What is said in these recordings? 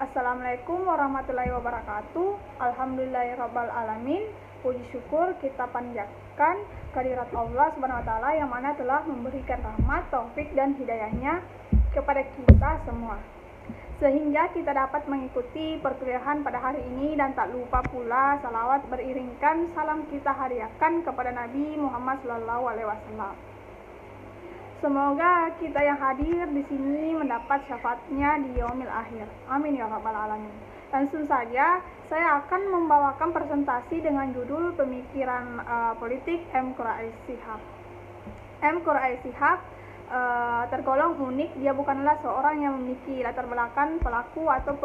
Assalamualaikum warahmatullahi wabarakatuh. Alhamdulillahirabbil alamin. Puji syukur kita panjatkan kehadirat Allah Subhanahu wa taala yang mana telah memberikan rahmat, taufik dan hidayahnya kepada kita semua, sehingga kita dapat mengikuti perkuliahan pada hari ini, dan tak lupa pula salawat beriringkan salam kita hadiahkan kepada Nabi Muhammad SAW. Semoga kita yang hadir di sini mendapat syafaatnya di yaumil akhir. Amin ya rabbal alamin. Langsung saja saya akan membawakan presentasi dengan judul Pemikiran Politik M. Quraish Shihab. M. Quraish Shihab tergolong unik. Dia bukanlah seorang yang memiliki latar belakang pelaku atau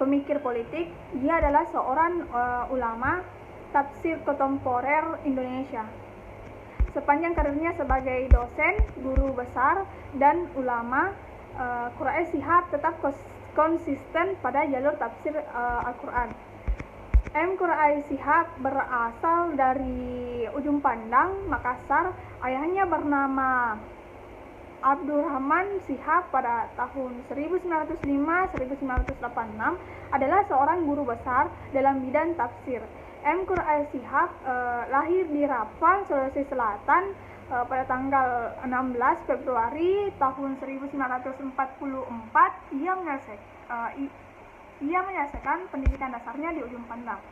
pemikir politik. Dia adalah seorang ulama tafsir kontemporer Indonesia. Sepanjang karirnya sebagai dosen, guru besar, dan ulama, Quraish Shihab tetap konsisten pada jalur tafsir Al-Quran. M. Quraish Shihab berasal dari Ujung Pandang, Makassar. Ayahnya bernama Abdurrahman Shihab. Pada tahun 1905-1986 adalah seorang guru besar dalam bidang tafsir. M. Quraish Shihab lahir di Rapang, Sulawesi Selatan pada tanggal 16 Februari tahun 1944. Ia menyelesaikan pendidikan dasarnya di Ujung Pandang.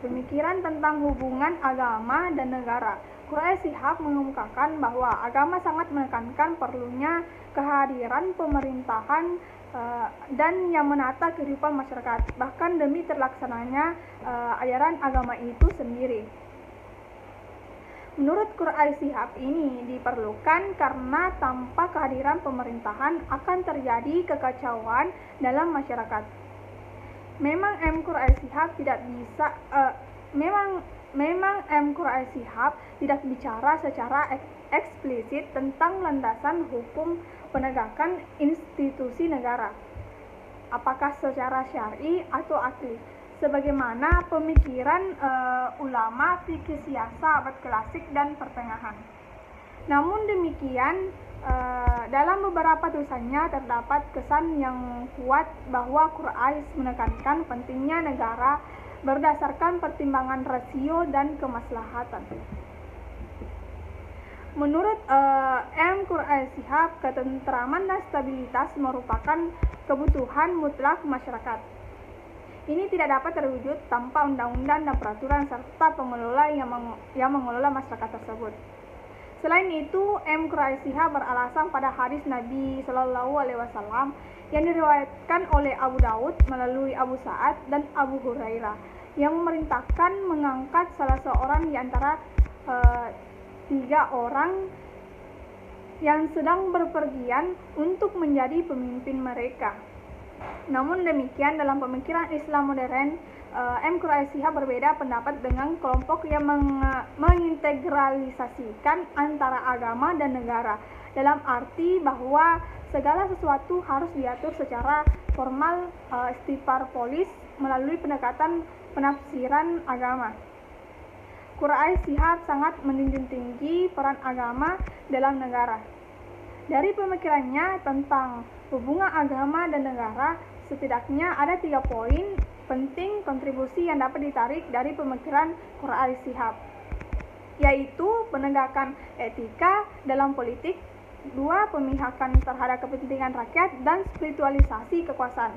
Pemikiran tentang hubungan agama dan negara. Quraish Shihab mengemukakan bahwa agama sangat menekankan perlunya kehadiran pemerintahan dan yang menata kehidupan masyarakat, bahkan demi terlaksananya ajaran agama itu sendiri. Menurut Quraish Shihab, ini diperlukan karena tanpa kehadiran pemerintahan akan terjadi kekacauan dalam masyarakat. Memang M. Quraish Shihab tidak bicara secara eksplisit tentang landasan hukum penegakan institusi negara, apakah secara syar'i atau akli, sebagaimana pemikiran ulama fikih siasa abad klasik dan pertengahan. Namun demikian, dalam beberapa tulisannya terdapat kesan yang kuat bahwa Quraish menekankan pentingnya negara berdasarkan pertimbangan rasio dan kemaslahatan. Menurut M. Quraish Shihab, ketentraman dan stabilitas merupakan kebutuhan mutlak masyarakat. Ini tidak dapat terwujud tanpa undang-undang dan peraturan serta pengelola yang mengelola masyarakat tersebut. Selain itu, M. Quraish Shihab beralasan pada hadis Nabi SAW yang diriwayatkan oleh Abu Daud melalui Abu Sa'ad dan Abu Hurairah, yang memerintahkan mengangkat salah seorang di antara 3 orang yang sedang berpergian untuk menjadi pemimpin mereka. Namun demikian, dalam pemikiran Islam modern, M. Quraish Shihab berbeda pendapat dengan kelompok yang mengintegralisasikan antara agama dan negara, dalam arti bahwa segala sesuatu harus diatur secara formal istifar polis melalui pendekatan penafsiran agama. Quraish Shihab sangat menjunjung tinggi peran agama dalam negara. Dari pemikirannya tentang hubungan agama dan negara, setidaknya ada 3 poin penting kontribusi yang dapat ditarik dari pemikiran Quraish Shihab, yaitu penegakan etika dalam politik, 2. Pemihakan terhadap kepentingan rakyat, dan spiritualisasi kekuasaan.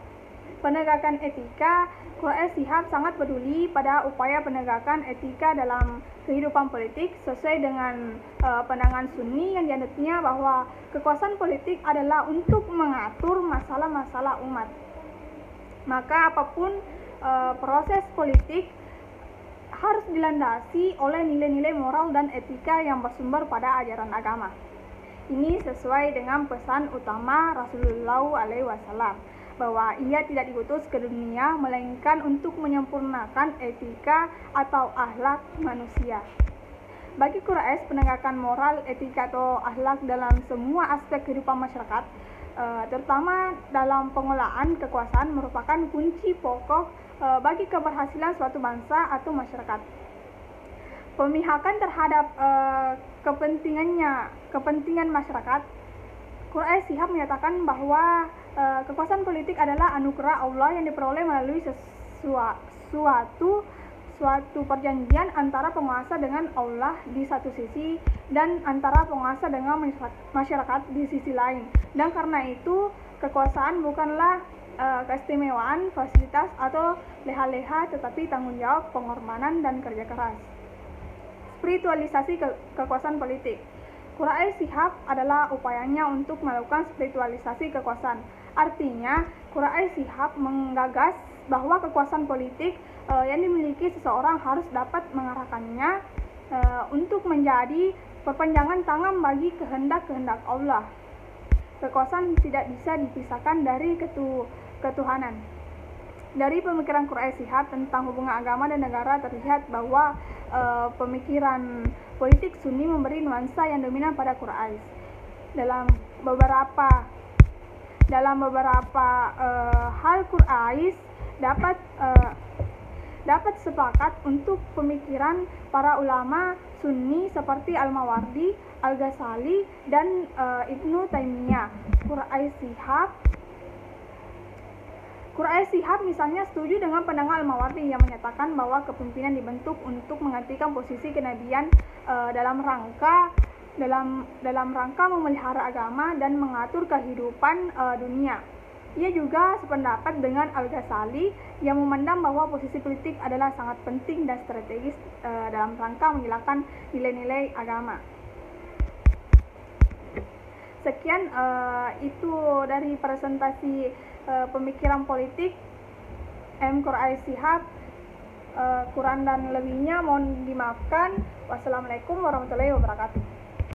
Penegakan etika, Quraish Shihab sangat peduli pada upaya penegakan etika dalam kehidupan politik sesuai dengan pandangan Sunni yang dianutnya bahwa kekuasaan politik adalah untuk mengatur masalah-masalah umat. Maka apapun proses politik harus dilandasi oleh nilai-nilai moral dan etika yang bersumber pada ajaran agama. Ini sesuai dengan pesan utama Rasulullah SAW, bahwa ia tidak diutus ke dunia melainkan untuk menyempurnakan etika atau akhlak manusia. Bagi Quraish, penegakan moral, etika atau akhlak dalam semua aspek kehidupan masyarakat, terutama dalam pengelolaan kekuasaan, merupakan kunci pokok bagi keberhasilan suatu bangsa atau masyarakat. Pemihakan terhadap kepentingan masyarakat Quraish Shihab menyatakan bahwa kekuasaan politik adalah anugerah Allah yang diperoleh melalui suatu perjanjian antara penguasa dengan Allah di satu sisi dan antara penguasa dengan masyarakat di sisi lain. Dan karena itu kekuasaan bukanlah keistimewaan, fasilitas atau leha-leha, tetapi tanggung jawab, pengorbanan dan kerja keras. Spiritualisasi kekuasaan politik. Quraish Shihab adalah upayanya untuk melakukan spiritualisasi kekuasaan. Artinya, Quraish Shihab menggagas bahwa kekuasaan politik yang dimiliki seseorang harus dapat mengarahkannya untuk menjadi perpanjangan tangan bagi kehendak-kehendak Allah. Kekuasaan tidak bisa dipisahkan dari ketuhanan. Dari pemikiran Quraish Shihab tentang hubungan agama dan negara terlihat bahwa pemikiran politik Sunni memberi nuansa yang dominan pada Quraish. Dalam beberapa hal Quraish dapat sepakat untuk pemikiran para ulama Sunni seperti Al-Mawardi, Al-Ghazali, dan Ibnu Taimiyah. Quraish Shihab misalnya setuju dengan pandangan Al-Mawardi yang menyatakan bahwa kepemimpinan dibentuk untuk menggantikan posisi kenabian dalam rangka memelihara agama dan mengatur kehidupan dunia. Ia juga sependapat dengan Al-Ghazali yang memandang bahwa posisi politik adalah sangat penting dan strategis dalam rangka menghilangkan nilai-nilai agama. Sekian itu dari presentasi pemikiran politik Quraish Shihab. Kurang dan lebihnya mohon dimaafkan. Wassalamualaikum warahmatullahi wabarakatuh.